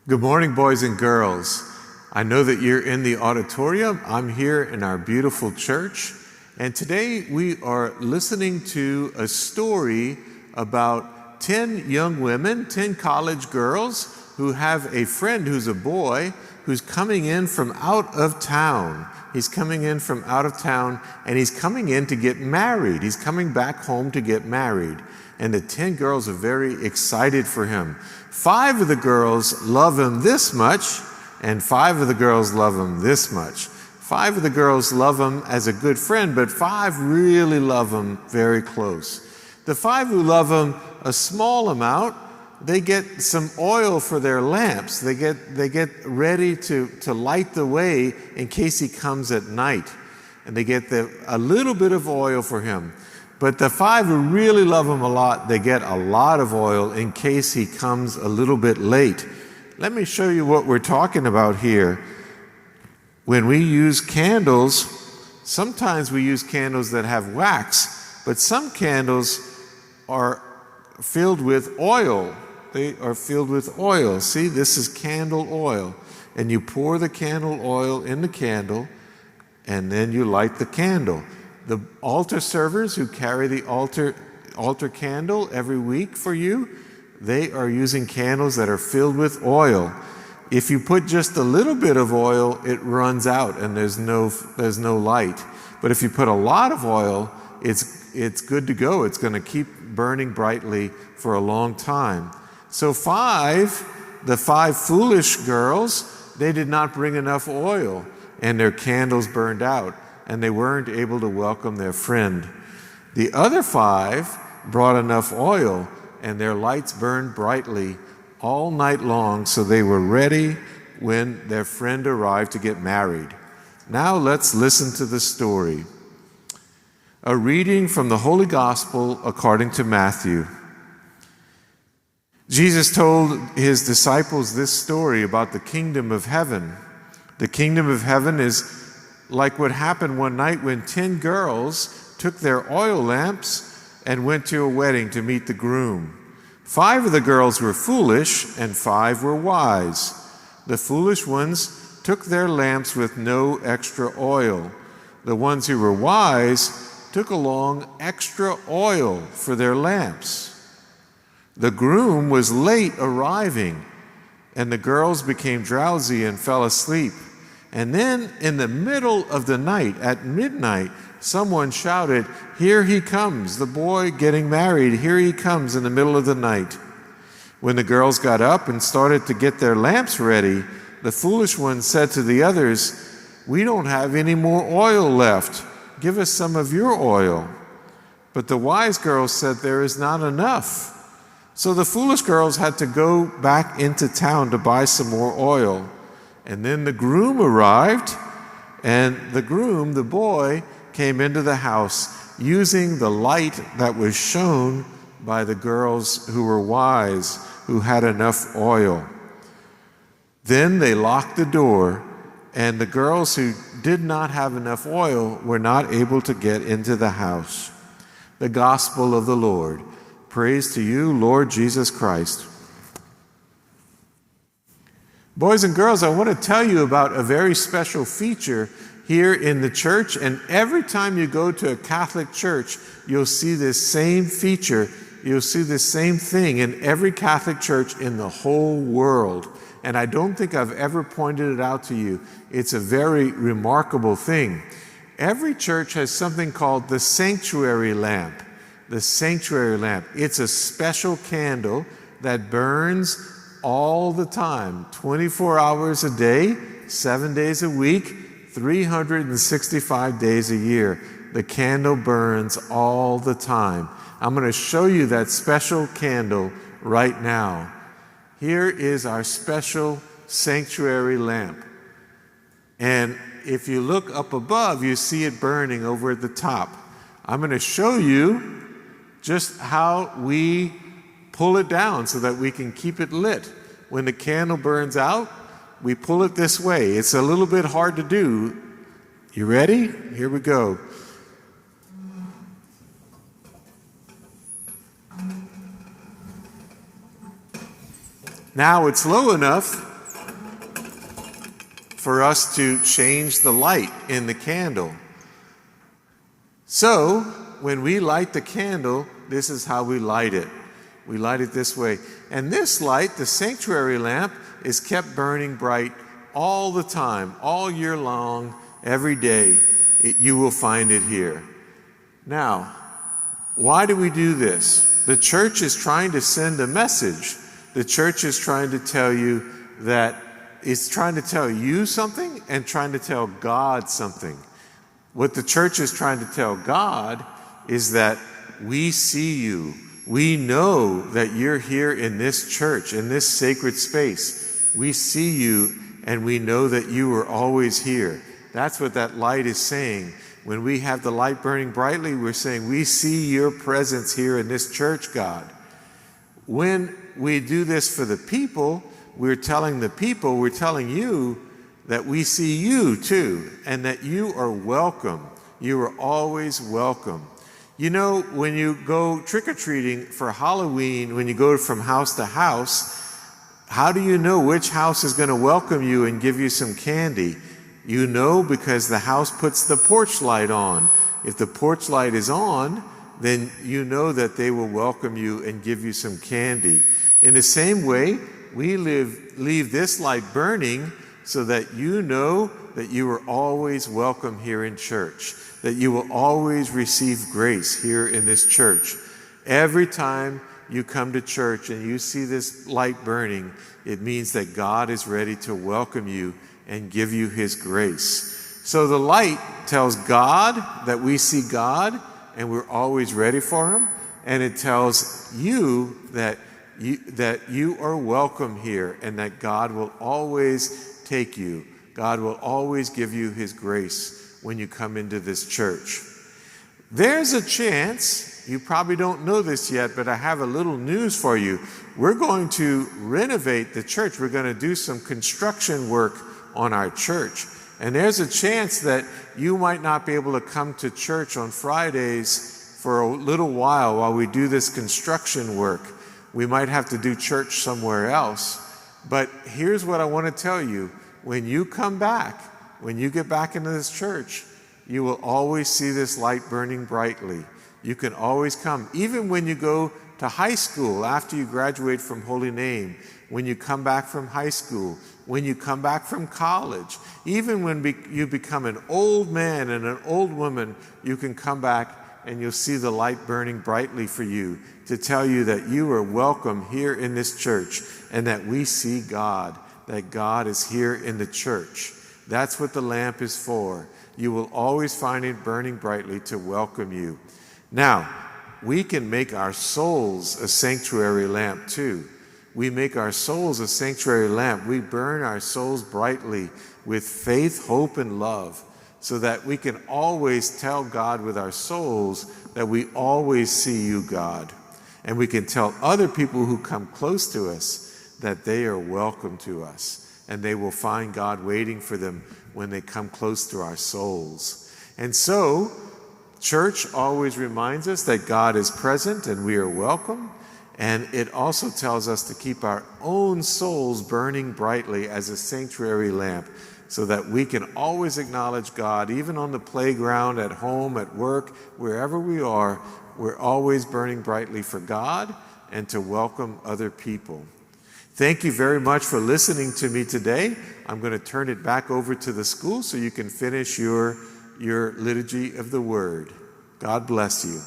Good morning, boys and girls. I know that you're in the auditorium. I'm here in our beautiful church. And today we are listening to a story about 10 young women, 10 college girls who have a friend who's a boy who's coming in from out of town. He's coming in from out of town and he's coming in to get married. He's coming back home to get married. And the 10 girls are very excited for him. 5 of the girls love him this much, and 5 of the girls love him this much. 5 of the girls love him as a good friend, but 5 really love him very close. The 5 who love him a small amount, they get some oil for their lamps. They get ready to light the way in case he comes at night. And they get a little bit of oil for him. But the 5 who really love him a lot, they get a lot of oil in case he comes a little bit late. Let me show you what we're talking about here. When we use candles, sometimes we use candles that have wax, but some candles are filled with oil. They are filled with oil. See, this is candle oil. And you pour the candle oil in the candle, and then you light the candle. The altar servers who carry the altar candle every week for you, they are using candles that are filled with oil. If you put just a little bit of oil, it runs out and there's no light. But if you put a lot of oil, it's good to go. It's going to keep burning brightly for a long time. So the 5 foolish girls, they did not bring enough oil and their candles burned out, and they weren't able to welcome their friend. The other 5 brought enough oil, and their lights burned brightly all night long, so they were ready when their friend arrived to get married. Now let's listen to the story. A reading from the Holy Gospel according to Matthew. Jesus told his disciples this story about the kingdom of heaven. The kingdom of heaven is like what happened one night when 10 girls took their oil lamps and went to a wedding to meet the groom. 5 of the girls were foolish and 5 were wise. The foolish ones took their lamps with no extra oil. The ones who were wise took along extra oil for their lamps. The groom was late arriving, and the girls became drowsy and fell asleep. And then in the middle of the night, at midnight, someone shouted, "Here he comes, the boy getting married. Here he comes," in the middle of the night. When the girls got up and started to get their lamps ready, the foolish ones said to the others, "We don't have any more oil left. Give us some of your oil." But the wise girls said, "There is not enough." So the foolish girls had to go back into town to buy some more oil. And then the groom arrived, and the groom, the boy, came into the house using the light that was shown by the girls who were wise, who had enough oil. Then they locked the door, and the girls who did not have enough oil were not able to get into the house. The Gospel of the Lord. Praise to you, Lord Jesus Christ. Boys and girls, I want to tell you about a very special feature here in the church, and every time you go to a Catholic church, you'll see this same feature. You'll see this same thing in every Catholic church in the whole world. And I don't think I've ever pointed it out to you. It's a very remarkable thing. Every church has something called the sanctuary lamp. The sanctuary lamp. It's a special candle that burns all the time, 24 hours a day, 7 days a week, 365 days a year. The candle burns all the time. I'm going to show you that special candle right now. Here is our special sanctuary lamp. And if you look up above, you see it burning over at the top. I'm going to show you just how we pull it down so that we can keep it lit. When the candle burns out, we pull it this way. It's a little bit hard to do. You ready? Here we go. Now it's low enough for us to change the light in the candle. So, when we light the candle, this is how we light it. We light it this way. And this light, the sanctuary lamp, is kept burning bright all the time, all year long, every day. You will find it here. Now, why do we do this? The church is trying to send a message. The church is trying to tell you that it's trying to tell you something and trying to tell God something. What the church is trying to tell God is that we see you. We know that you're here in this church, in this sacred space. We see you and we know that you are always here. That's what that light is saying. When we have the light burning brightly, we're saying, we see your presence here in this church, God. When we do this for the people, we're telling you that we see you too, and that you are welcome. You are always welcome. You know, when you go trick-or-treating for Halloween, when you go from house to house, how do you know which house is going to welcome you and give you some candy? You know because the house puts the porch light on. If the porch light is on, then you know that they will welcome you and give you some candy. In the same way, we leave this light burning so that you know that you are always welcome here in church, that you will always receive grace here in this church. Every time you come to church and you see this light burning, it means that God is ready to welcome you and give you his grace. So the light tells God that we see God and we're always ready for him, and it tells you that you are welcome here and that God will always take you. God will always give you his grace when you come into this church. There's a chance, you probably don't know this yet, but I have a little news for you. We're going to renovate the church. We're going to do some construction work on our church. And there's a chance that you might not be able to come to church on Fridays for a little while we do this construction work. We might have to do church somewhere else. But here's what I want to tell you. When you come back, when you get back into this church, you will always see this light burning brightly. You can always come. Even when you go to high school, after you graduate from Holy Name, when you come back from high school, when you come back from college, even when you become an old man and an old woman, you can come back and you'll see the light burning brightly for you to tell you that you are welcome here in this church and that we see God, that God is here in the church. That's what the lamp is for. You will always find it burning brightly to welcome you. Now, we can make our souls a sanctuary lamp too. We make our souls a sanctuary lamp. We burn our souls brightly with faith, hope, and love, so that we can always tell God with our souls that we always see you, God. And we can tell other people who come close to us that they are welcome to us, and they will find God waiting for them when they come close to our souls. And so, church always reminds us that God is present and we are welcome. And it also tells us to keep our own souls burning brightly as a sanctuary lamp so that we can always acknowledge God, even on the playground, at home, at work, wherever we are, we're always burning brightly for God and to welcome other people. Thank you very much for listening to me today. I'm going to turn it back over to the school so you can finish your liturgy of the Word. God bless you.